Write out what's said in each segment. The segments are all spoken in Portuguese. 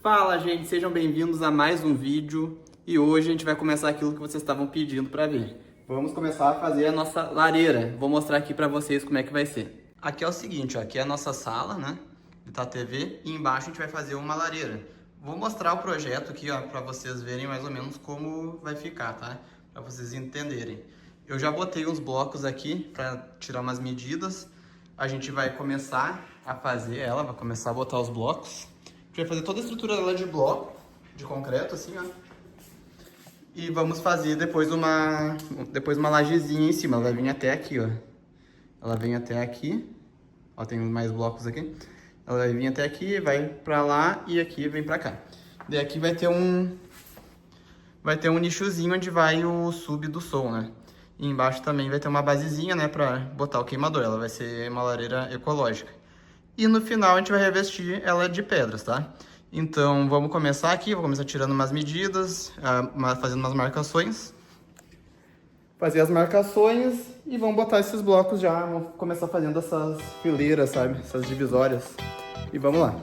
Fala, gente, sejam bem-vindos a mais um vídeo e hoje a gente vai começar aquilo que vocês estavam pedindo para ver. Vamos começar a fazer a nossa lareira. Vou mostrar aqui para vocês como é que vai ser. Aqui é o seguinte, ó, aqui é a nossa sala, né, da TV, e embaixo a gente vai fazer uma lareira. Vou mostrar o projeto aqui, ó, para vocês verem mais ou menos como vai ficar, tá? Para vocês entenderem. Eu já botei uns blocos aqui para tirar umas medidas. A gente vai começar a fazer ela, vai começar a botar os blocos. A gente vai fazer toda a estrutura dela de bloco, de concreto, assim, ó. E vamos fazer depois uma lajezinha em cima. Ela vai vir até aqui, ó. Ela vem até aqui. Ó, tem mais blocos aqui. Ela vai vir até aqui, vai pra lá e aqui vem pra cá. Daí aqui vai ter um nichozinho onde vai o sub do som, né? E embaixo também vai ter uma basezinha, né, pra botar o queimador. Ela vai ser uma lareira ecológica. E no final a gente vai revestir ela de pedras, tá? Então vamos começar aqui, vou começar tirando umas medidas, fazendo umas marcações. Fazer as marcações e vamos botar esses blocos já, vamos começar fazendo essas fileiras, sabe? Essas divisórias. E vamos lá.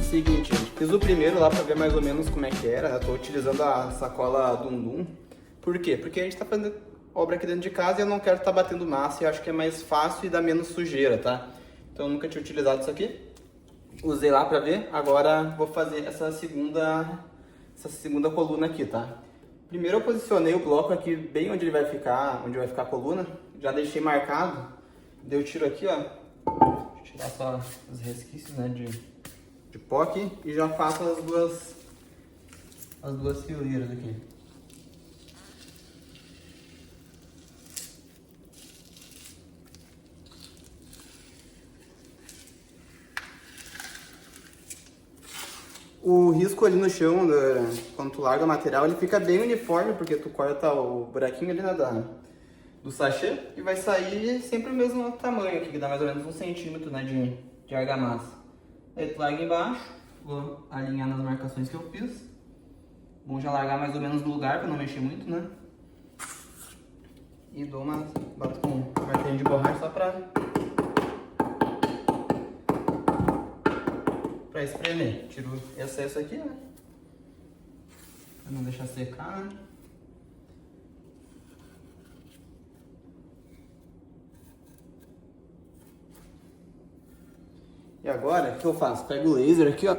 Seguinte, gente, fiz o primeiro lá pra ver mais ou menos como é que era. Eu tô utilizando a sacola Dundum. Por quê? Porque a gente tá fazendo obra aqui dentro de casa e eu não quero estar batendo massa e acho que é mais fácil e dá menos sujeira, tá? Então eu nunca tinha utilizado isso aqui. Usei lá pra ver, agora vou fazer essa segunda coluna aqui, tá? Primeiro eu posicionei o bloco aqui bem onde vai ficar a coluna. Já deixei marcado. Dei o tiro aqui, ó. Deixa eu tirar só os resquícios, né, de pó aqui e já faço as duas fileiras aqui. O risco ali no chão, quando tu larga o material, ele fica bem uniforme, porque tu corta o buraquinho ali, né, do sachê e vai sair sempre o mesmo tamanho aqui, que dá mais ou menos 1 centímetro, né, de argamassa. Aí tu larga embaixo, vou alinhar nas marcações que eu fiz. Bom já largar mais ou menos no lugar para não mexer muito, né? E bato com um martelinho de borracha só para espremer. Tiro o excesso aqui, né? Para não deixar secar, né? E agora, o que eu faço? Pego o laser aqui, ó.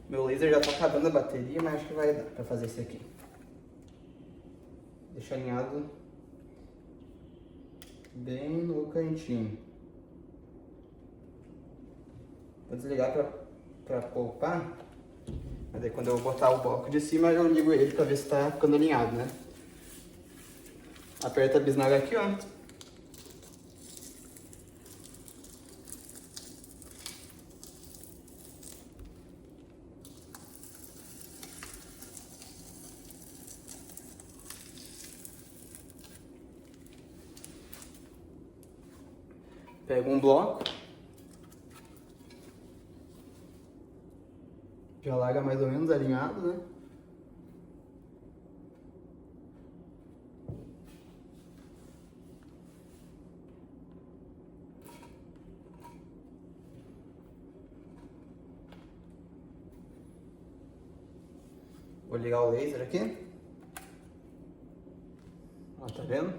Meu laser já tá acabando a bateria, mas acho que vai dar pra fazer esse aqui. Deixa alinhado bem no cantinho. Vou desligar pra poupar. Mas aí quando eu botar o bloco de cima, eu ligo ele pra ver se tá ficando alinhado, né? Aperta a bisnaga aqui, ó. Pego um bloco, já larga mais ou menos alinhado, né? Vou ligar o laser aqui. Ó, tá vendo?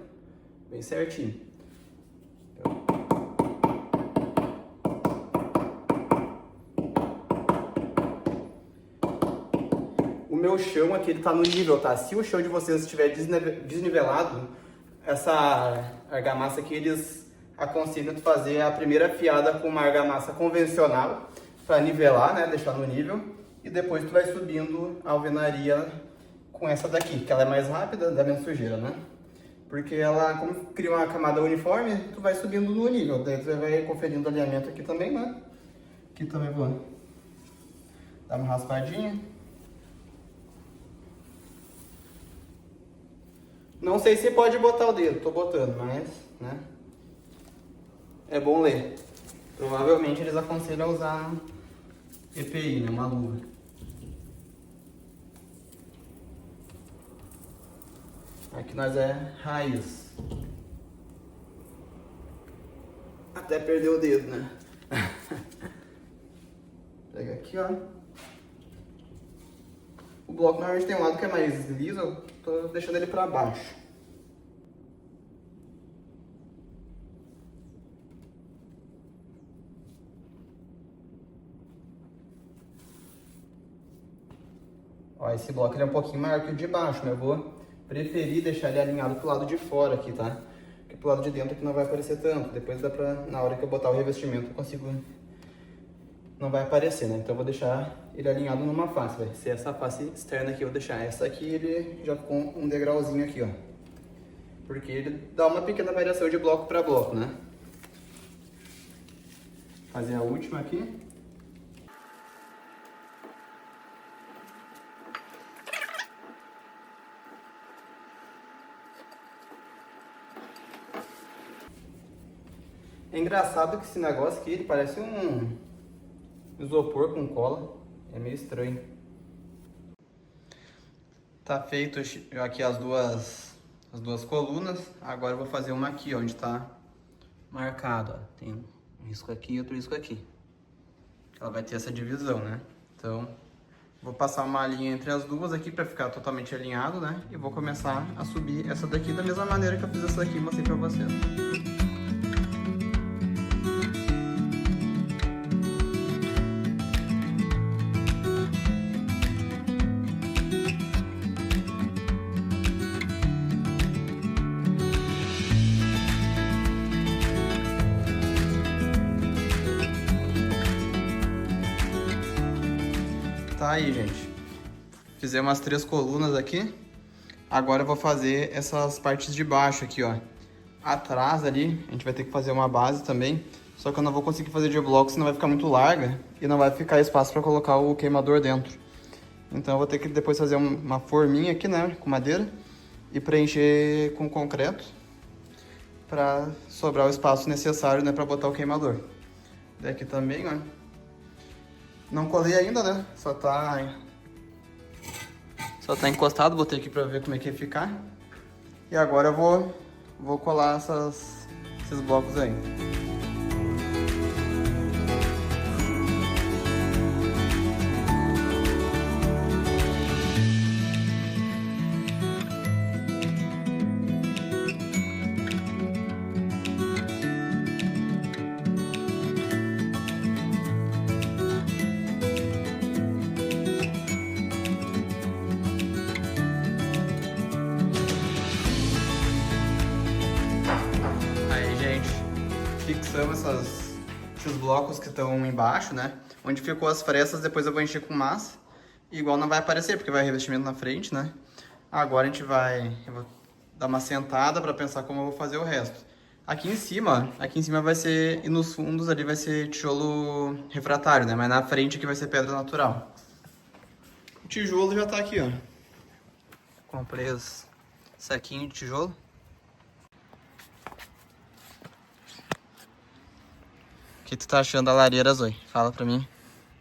Bem certinho. O meu chão aqui, ele tá no nível, tá? Se o chão de vocês estiver desnivelado, essa argamassa aqui, eles aconselham tu fazer a primeira fiada com uma argamassa convencional para nivelar, né? Deixar no nível. E depois tu vai subindo a alvenaria com essa daqui, que ela é mais rápida, dá menos sujeira, né? Porque ela, como cria uma camada uniforme, tu vai subindo no nível. Daí tu vai conferindo alinhamento aqui também, né? Aqui também vou Dá uma raspadinha. Não sei se pode botar o dedo, tô botando, mas, né? É bom ler. Provavelmente eles aconselham a usar EPI, né? Uma luva. Aqui nós é raiz. Até perder o dedo, né? Pega aqui, ó. O bloco normalmente tem um lado que é mais liso, eu tô deixando ele pra baixo. Ó, esse bloco ele é um pouquinho maior que o de baixo, mas eu vou preferir deixar ele alinhado pro lado de fora aqui, tá? Porque pro lado de dentro aqui não vai aparecer tanto. Depois dá pra, na hora que eu botar o revestimento, eu consigo... Não vai aparecer, né? Então eu vou deixar ele alinhado numa face, vai ser essa face externa aqui, eu vou deixar essa aqui, ele já com um degrauzinho aqui, ó. Porque ele dá uma pequena variação de bloco para bloco, né? Fazer a última aqui. É engraçado que esse negócio aqui, ele parece um isopor com cola. É meio estranho. Tá feito aqui as duas colunas. Agora eu vou fazer uma aqui, ó, onde tá marcado, ó. Tem um risco aqui e outro risco aqui. Ela vai ter essa divisão, né? Então, vou passar uma linha entre as duas aqui pra ficar totalmente alinhado, né? E vou começar a subir essa daqui da mesma maneira que eu fiz essa daqui e mostrei pra vocês. Tá aí, gente. Fizemos as 3 colunas aqui. Agora eu vou fazer essas partes de baixo aqui, ó. Atrás ali, a gente vai ter que fazer uma base também. Só que eu não vou conseguir fazer de bloco, senão vai ficar muito larga. E não vai ficar espaço para colocar o queimador dentro. Então eu vou ter que depois fazer uma forminha aqui, né, com madeira. E preencher com concreto. Para sobrar o espaço necessário, né, para botar o queimador. Daqui também, ó. Não colei ainda, né? Só tá encostado, botei aqui pra ver como é que ia ficar. E agora eu vou colar esses blocos aí. Fixamos esses blocos que estão embaixo, né? Onde ficou as frestas, depois eu vou encher com massa. E igual não vai aparecer, porque vai revestimento na frente, né? Agora eu vou dar uma sentada para pensar como eu vou fazer o resto. Aqui em cima vai ser, e nos fundos ali vai ser tijolo refratário, né? Mas na frente aqui vai ser pedra natural. O tijolo já tá aqui, ó. Comprei os saquinhos de tijolo. O que tu tá achando da lareira, Zoe? Fala pra mim.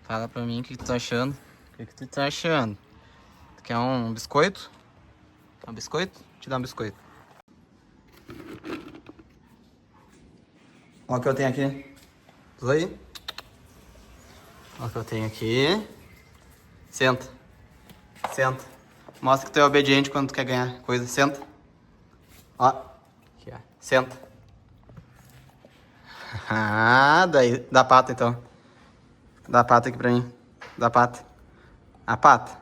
Fala pra mim o que tu tá achando. O que tu tá achando? Tu quer um biscoito? Um biscoito? Vou te dar um biscoito. Olha o que eu tenho aqui. Zoe. Olha o que eu tenho aqui. Senta. Senta. Mostra que tu é obediente quando tu quer ganhar coisa. Senta. Ó. Aqui, ó. Senta. Ah, daí, dá pata então. Dá a pata aqui pra mim. Dá a pata. A pata.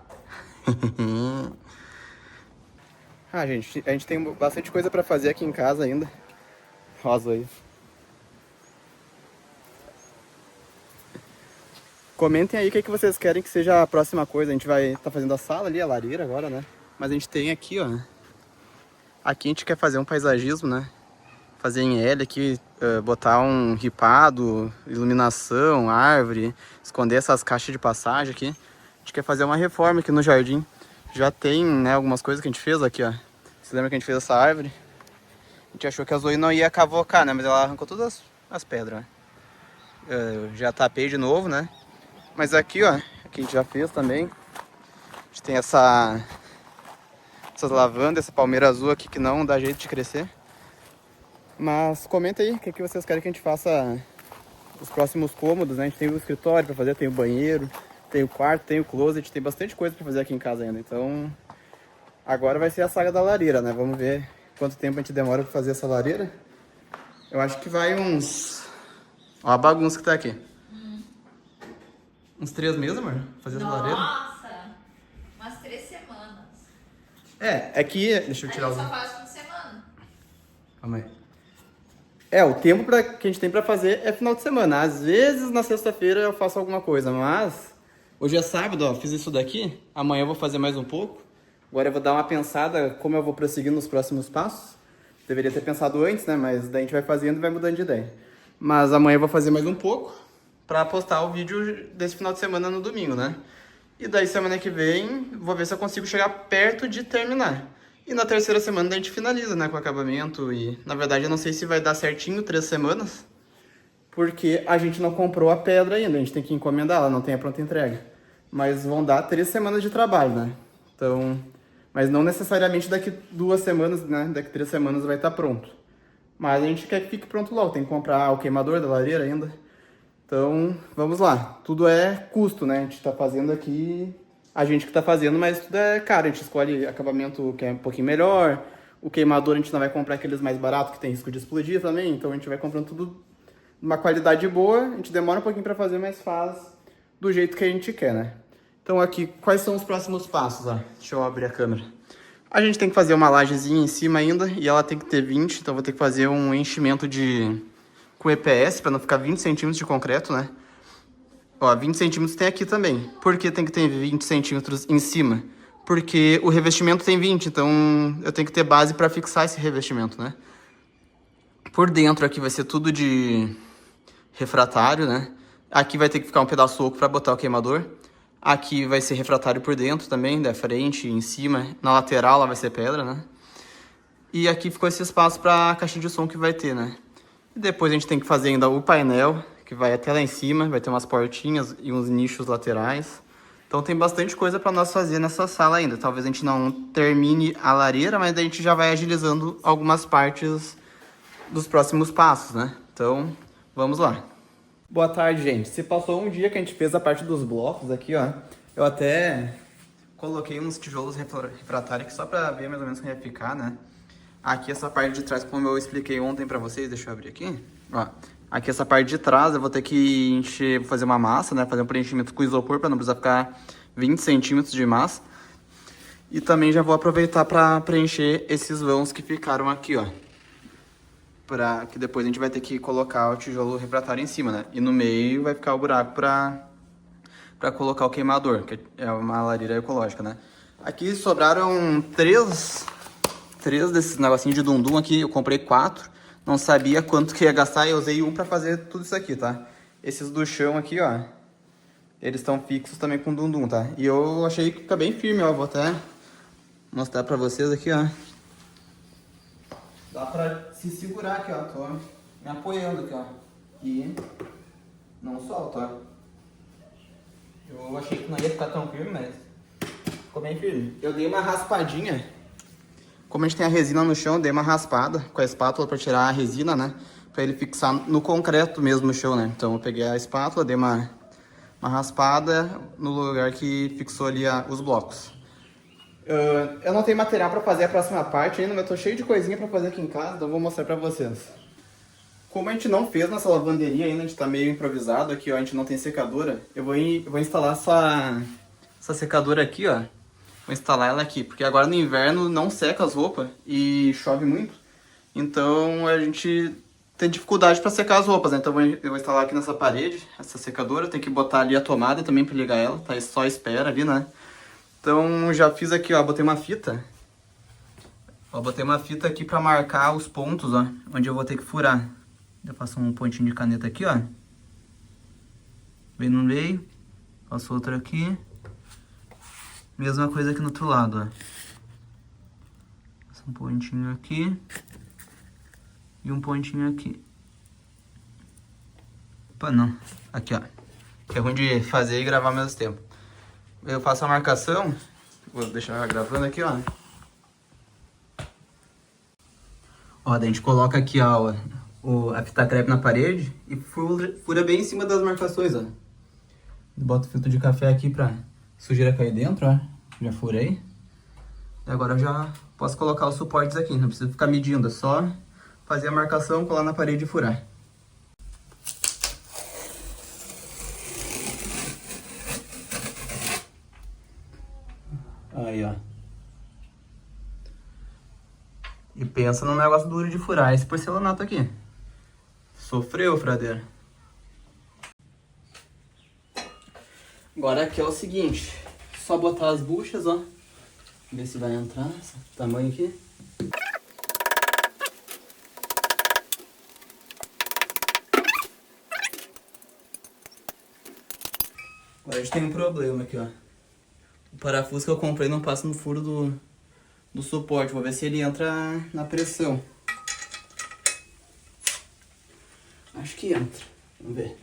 Ah, gente, a gente tem bastante coisa pra fazer aqui em casa ainda. Rosa aí. Comentem aí o que vocês querem que seja a próxima coisa. A gente vai estar fazendo a sala ali, a lareira agora, né? Mas a gente tem aqui, ó. Aqui a gente quer fazer um paisagismo, né? Fazer em L aqui, botar um ripado, iluminação, árvore, esconder essas caixas de passagem aqui. gente quer fazer uma reforma aqui no jardim. Já tem, né, algumas coisas que a gente fez aqui, ó. Você lembra que a gente fez essa árvore? A gente achou que a Zoe não ia cavocar, né? Mas ela arrancou todas as pedras, né? Eu já tapei de novo, né? Mas aqui, ó, aqui a gente já fez também. A gente tem essas lavandas, essa palmeira azul aqui que não dá jeito de crescer. Mas comenta aí o que vocês querem que a gente faça os próximos cômodos, né? A gente tem o escritório pra fazer, tem o banheiro, tem o quarto, tem o closet, tem bastante coisa pra fazer aqui em casa ainda. Então, agora vai ser a saga da lareira, né? Vamos ver quanto tempo a gente demora pra fazer essa lareira. Eu acho que vai uns... Ó a bagunça que tá aqui. Uns 3 meses, amor? Fazer essa lareira? Nossa! Umas 3 semanas. É que... Deixa eu tirar a gente só faz fim de semana. Calma aí. O tempo que a gente tem pra fazer é final de semana. Às vezes na sexta-feira eu faço alguma coisa, mas... Hoje é sábado, ó, fiz isso daqui. Amanhã eu vou fazer mais um pouco. Agora eu vou dar uma pensada como eu vou prosseguir nos próximos passos. Deveria ter pensado antes, né? Mas daí a gente vai fazendo e vai mudando de ideia. Mas amanhã eu vou fazer mais um pouco pra postar o vídeo desse final de semana no domingo, né? E daí semana que vem vou ver se eu consigo chegar perto de terminar. E na terceira semana a gente finaliza, né, com o acabamento. E na verdade eu não sei se vai dar certinho 3 semanas, porque a gente não comprou a pedra ainda, a gente tem que encomendar, ela não tem a pronta entrega. Mas vão dar 3 semanas de trabalho, né? Então, mas não necessariamente daqui 2 semanas, né? Daqui 3 semanas vai estar pronto. Mas a gente quer que fique pronto logo, tem que comprar o queimador da lareira ainda. Então, vamos lá. Tudo é custo, né? A gente tá fazendo aqui, a gente que tá fazendo, mas tudo é caro. A gente escolhe acabamento que é um pouquinho melhor. O queimador a gente não vai comprar aqueles mais baratos que tem risco de explodir também. Então a gente vai comprando tudo de uma qualidade boa. A gente demora um pouquinho pra fazer, mas faz do jeito que a gente quer, né? Então aqui, quais são os próximos passos, ó? Deixa eu abrir a câmera. A gente tem que fazer uma lajezinha em cima ainda e ela tem que ter 20, então vou ter que fazer um enchimento com EPS para não ficar 20 centímetros de concreto, né? Ó, 20 centímetros tem aqui também. Por que tem que ter 20 centímetros em cima? Porque o revestimento tem 20, então eu tenho que ter base para fixar esse revestimento, né? Por dentro aqui vai ser tudo de refratário, né? Aqui vai ter que ficar um pedaço oco para botar o queimador. Aqui vai ser refratário por dentro também, da frente, em cima. Na lateral lá vai ser pedra, né? E aqui ficou esse espaço para a caixa de som que vai ter, né? E depois a gente tem que fazer ainda o painel, que vai até lá em cima. Vai ter umas portinhas e uns nichos laterais. Então tem bastante coisa para nós fazer nessa sala ainda. Talvez a gente não termine a lareira, mas a gente já vai agilizando algumas partes dos próximos passos, né? Então, vamos lá. Boa tarde, gente. Se passou um dia que a gente fez a parte dos blocos aqui, ó. Eu até coloquei uns tijolos refratários aqui só pra ver mais ou menos como ia ficar, né? Aqui essa parte de trás, como eu expliquei ontem pra vocês, deixa eu abrir aqui. Ó, aqui essa parte de trás eu vou ter que encher, fazer uma massa, né? Fazer um preenchimento com isopor pra não precisar ficar 20 centímetros de massa. E também já vou aproveitar pra preencher esses vãos que ficaram aqui, ó. Pra que depois a gente vai ter que colocar o tijolo refratário em cima, né? E no meio vai ficar o buraco pra colocar o queimador, que é uma lareira ecológica, né? Aqui sobraram três desses negocinhos de dundum aqui, eu comprei 4. Não sabia quanto que ia gastar e eu usei um pra fazer tudo isso aqui, tá? Esses do chão aqui, ó, eles estão fixos também com dundum, tá? E eu achei que fica bem firme, ó, vou até mostrar pra vocês aqui, ó. Dá pra se segurar aqui, ó. Tô me apoiando aqui, ó. E não solta, ó. Eu achei que não ia ficar tão firme, mas ficou bem firme. Eu dei uma raspadinha. Como a gente tem a resina no chão, eu dei uma raspada com a espátula pra tirar a resina, né? Pra ele fixar no concreto mesmo no chão, né? Então eu peguei a espátula, dei uma raspada no lugar que fixou ali os blocos. Eu não tenho material pra fazer a próxima parte ainda, mas eu tô cheio de coisinha pra fazer aqui em casa, então eu vou mostrar pra vocês. Como a gente não fez nossa lavanderia ainda, a gente tá meio improvisado aqui, ó, a gente não tem secadora, eu vou instalar essa secadora aqui, ó. Vou instalar ela aqui, porque agora no inverno não seca as roupas e chove muito. Então a gente tem dificuldade pra secar as roupas, né? Então eu vou instalar aqui nessa parede, essa secadora, tem que botar ali a tomada também pra ligar ela, tá? Só espera ali, né? Então já fiz aqui, ó, botei uma fita. Ó, botei uma fita aqui pra marcar os pontos, ó, onde eu vou ter que furar. Eu passo um pontinho de caneta aqui, ó. Vem no meio. Passo outro aqui. Mesma coisa aqui no outro lado, ó. Um pontinho aqui. E um pontinho aqui. Opa, não. Aqui, ó. Que é ruim de fazer e gravar ao mesmo tempo. Eu faço a marcação. Vou deixar gravando aqui, ó. Ó, daí a gente coloca aqui, ó, a fita crepe na parede e fura bem em cima das marcações, ó. Bota o filtro de café aqui pra sujeira cair dentro, ó. Já furei. E agora eu já posso colocar os suportes aqui, não precisa ficar medindo, é só fazer a marcação, colar na parede e furar. Aí, ó. E pensa num negócio duro de furar, esse porcelanato aqui. Sofreu, fradeira. Agora aqui é o seguinte, só botar as buchas, ó. Ver se vai entrar, esse tamanho aqui. Agora a gente tem um problema aqui, ó. O parafuso que eu comprei não passa no furo do suporte. Vou ver se ele entra na pressão. Acho que entra. Vamos ver.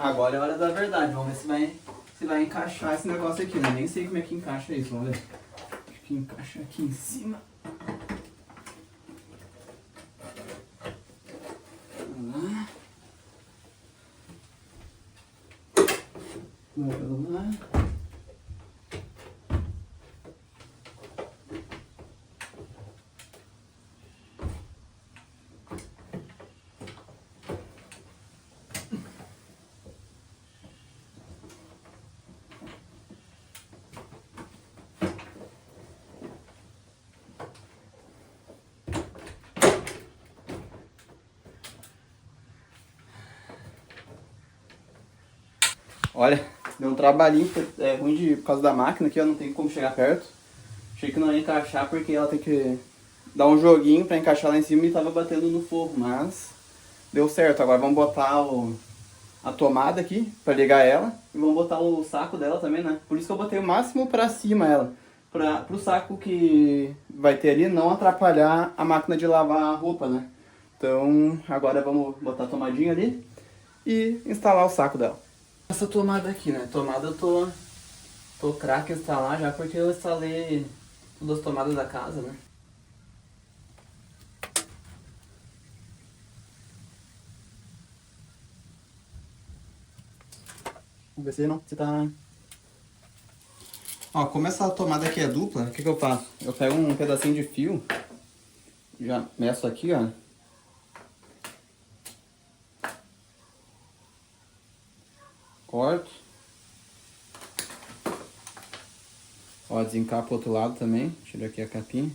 Agora é a hora da verdade, vamos ver se vai encaixar esse negócio aqui, né? Nem sei como é que encaixa isso, vamos ver. Acho que encaixa aqui em cima. Vamos lá. Vamos lá. Olha, deu um trabalhinho, é ruim por causa da máquina aqui, ó, não tem como chegar perto. Achei que não ia encaixar porque ela tem que dar um joguinho pra encaixar lá em cima e tava batendo no forro, mas deu certo. Agora vamos botar a tomada aqui pra ligar ela e vamos botar o saco dela também, né? Por isso que eu botei o máximo pra cima ela, pro saco que vai ter ali não atrapalhar a máquina de lavar a roupa, né? Então agora vamos botar a tomadinha ali e instalar o saco dela. Essa tomada aqui, né? Tomada eu tô craque em instalar já porque eu instalei todas as tomadas da casa, né? Vamos ver se tá... Ó, como essa tomada aqui é dupla, o que eu faço? Eu pego um pedacinho de fio, já meço aqui, ó. Corto. Ó, desencapa o outro lado também. Tira aqui a capinha.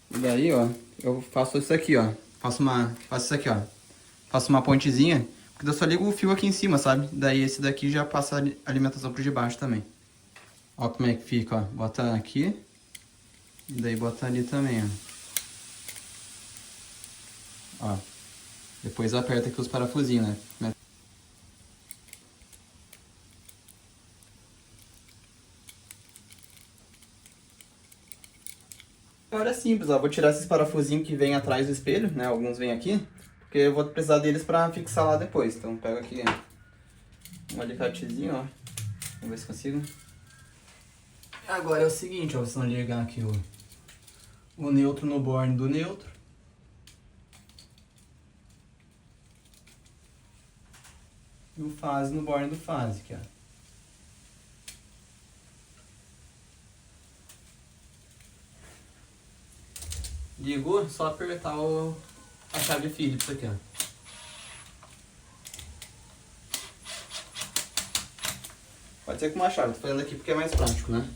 E daí, ó, eu faço isso aqui, ó. Faço isso aqui, ó. Faço uma pontezinha, porque eu só ligo o fio aqui em cima, sabe? Daí esse daqui já passa a alimentação por debaixo também. Ó como é que fica, ó. Bota aqui. E daí bota ali também, ó. Ó. Depois aperta aqui os parafusinhos, né? Agora é simples, ó. Vou tirar esses parafusinhos que vem atrás do espelho, né? Alguns vêm aqui. Porque eu vou precisar deles pra fixar lá depois. Então pego aqui um alicatezinho, ó. Vamos ver se consigo. Agora é o seguinte, ó. Vocês vão ligar aqui o neutro no borne do neutro. E o fase no borne do fase, aqui, ó. Ligou, só apertar a chave Phillips aqui, ó. Pode ser com uma chave, tô fazendo aqui porque é mais prático, né?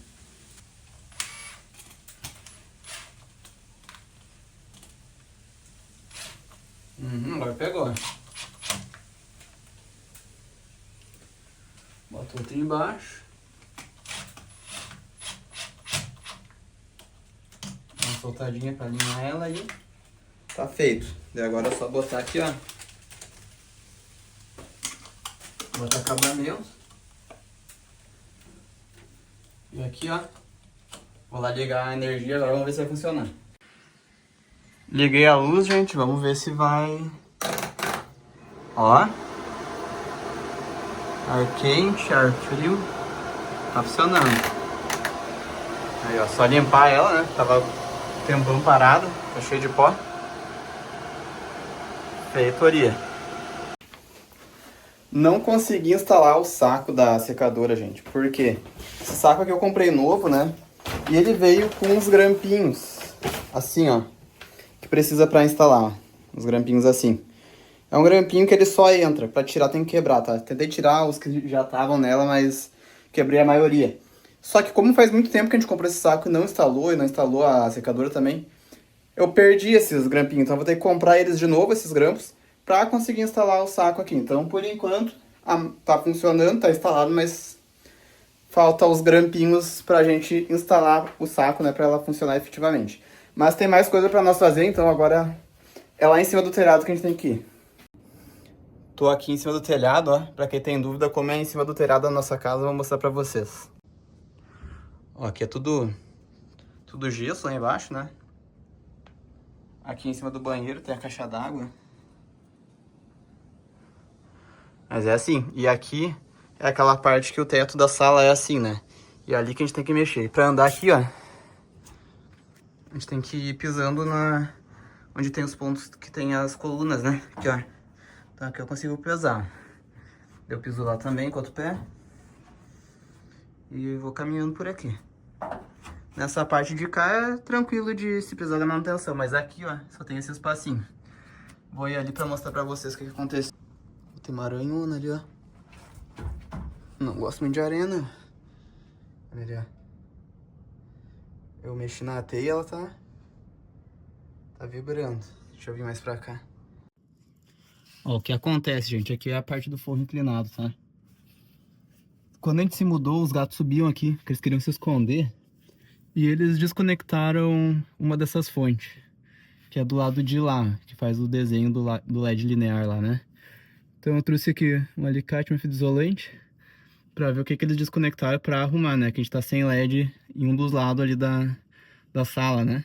Agora pegou. Bota outra embaixo. Dá uma soltadinha pra alinhar ela aí. Tá feito. E agora é só botar aqui, ó. Botar acabamento. E aqui, ó. Vou lá ligar a energia agora, vamos ver se vai funcionar. Liguei a luz, gente. Vamos ver se vai... Ó. Ar quente, ar frio. Tá funcionando. Aí, ó. Só limpar ela, né? Tava um tempão parada. Tá cheio de pó. Feitoria. Não consegui instalar o saco da secadora, gente. Por quê? Esse saco aqui eu comprei novo, né? E ele veio com uns grampinhos. Assim, ó. Que precisa pra instalar, ó. Uns grampinhos assim. É um grampinho que ele só entra. Pra tirar tem que quebrar, tá? Tentei tirar os que já estavam nela, mas quebrei a maioria. Só que como faz muito tempo que a gente comprou esse saco e não instalou a secadora também, eu perdi esses grampinhos. Então eu vou ter que comprar eles de novo, esses grampos, pra conseguir instalar o saco aqui. Então, por enquanto, tá funcionando, tá instalado, mas falta os grampinhos pra gente instalar o saco, né? Pra ela funcionar efetivamente. Mas tem mais coisa pra nós fazer, então agora é lá em cima do telhado que a gente tem que ir. Tô aqui em cima do telhado, ó. Pra quem tem dúvida como é em cima do telhado da nossa casa, eu vou mostrar pra vocês. Ó, aqui é tudo gesso lá embaixo, né? Aqui em cima do banheiro tem a caixa d'água. Mas é assim. E aqui é aquela parte que o teto da sala é assim, né? E é ali que a gente tem que mexer. Pra andar aqui, ó, a gente tem que ir pisando onde tem os pontos que tem as colunas, né? Aqui, ó. Então aqui eu consigo pesar. Eu piso lá também com o outro pé. E vou caminhando por aqui. Nessa parte de cá é tranquilo de se precisar da manutenção. Mas aqui, ó, só tem esse espacinho. Vou ir ali pra mostrar pra vocês o que aconteceu. Tem uma aranhona ali, ó. Não gosto muito de aranha, não. Olha ali, ó. Eu mexi na teia e ela tá vibrando. Deixa eu vir mais pra cá. Ó, o que acontece, gente, aqui é a parte do forro inclinado, tá? Quando a gente se mudou, os gatos subiam aqui, porque eles queriam se esconder. E eles desconectaram uma dessas fontes, que é do lado de lá, que faz o desenho do LED linear lá, né? Então eu trouxe aqui um alicate, um fio isolante, pra ver o que eles desconectaram pra arrumar, né? Que a gente tá sem LED em um dos lados ali da sala, né?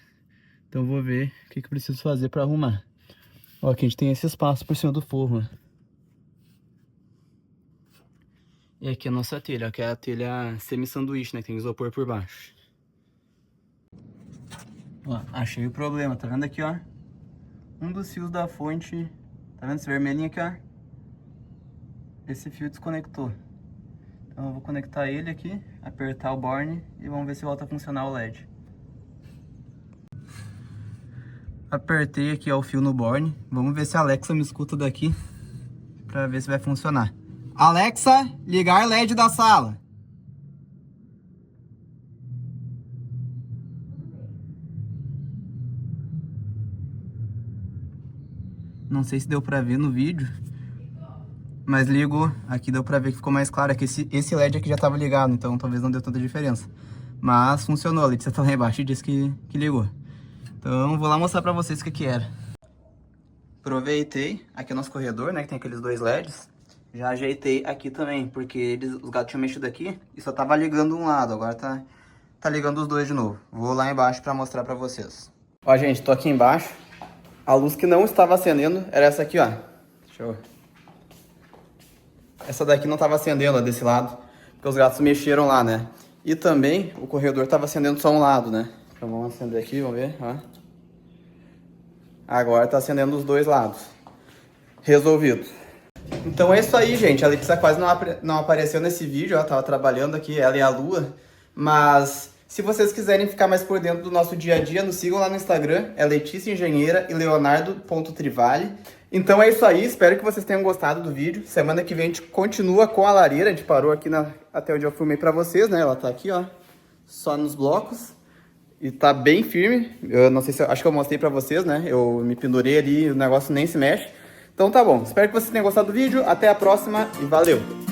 Então eu vou ver o que eu preciso fazer pra arrumar. Ó, aqui a gente tem esse espaço por cima do forro, né? E aqui a nossa telha, que é a telha semi-sanduíche, né? Que tem isopor por baixo. Ó, achei o problema, tá vendo aqui, ó? Um dos fios da fonte, tá vendo esse vermelhinho aqui, ó? Esse fio desconectou. Então eu vou conectar ele aqui, apertar o borne e vamos ver se volta a funcionar o LED. Apertei aqui, ó, o fio no borne. Vamos ver se a Alexa me escuta daqui pra ver se vai funcionar. Alexa, ligar LED da sala. Não sei se deu pra ver no vídeo, mas ligou. Aqui deu pra ver que ficou mais claro. É que esse LED aqui já tava ligado, então talvez não deu tanta diferença. Mas funcionou, a Letícia tá lá embaixo e disse que ligou. Então vou lá mostrar pra vocês o que era. Aproveitei aqui o nosso corredor, né, que tem aqueles dois LEDs. Já ajeitei aqui também, porque os gatos tinham mexido aqui e só tava ligando um lado. Agora tá ligando os dois de novo. Vou lá embaixo pra mostrar pra vocês. Ó, gente, tô aqui embaixo. A luz que não estava acendendo era essa aqui, ó. Deixa eu... Essa daqui não estava acendendo, ó, desse lado, porque os gatos mexeram lá, né? E também o corredor estava acendendo só um lado, né? Então vamos acender aqui, vamos ver, ó. Agora tá acendendo os dois lados. Resolvido. Então é isso aí, gente. A Letícia quase não apareceu nesse vídeo, ó. Tava trabalhando aqui, ela e a Lua. Mas Se vocês quiserem ficar mais por dentro do nosso dia a dia, nos sigam lá no Instagram, é Letícia Engenheira e leonardo.trivale. Então é isso aí, espero que vocês tenham gostado do vídeo. Semana que vem a gente continua com a lareira, a gente parou aqui até onde eu filmei pra vocês, né? Ela tá aqui, ó, só nos blocos. E tá bem firme, eu não sei se acho que eu mostrei pra vocês, né? Eu me pendurei ali, o negócio nem se mexe. Então tá bom, espero que vocês tenham gostado do vídeo, até a próxima e valeu!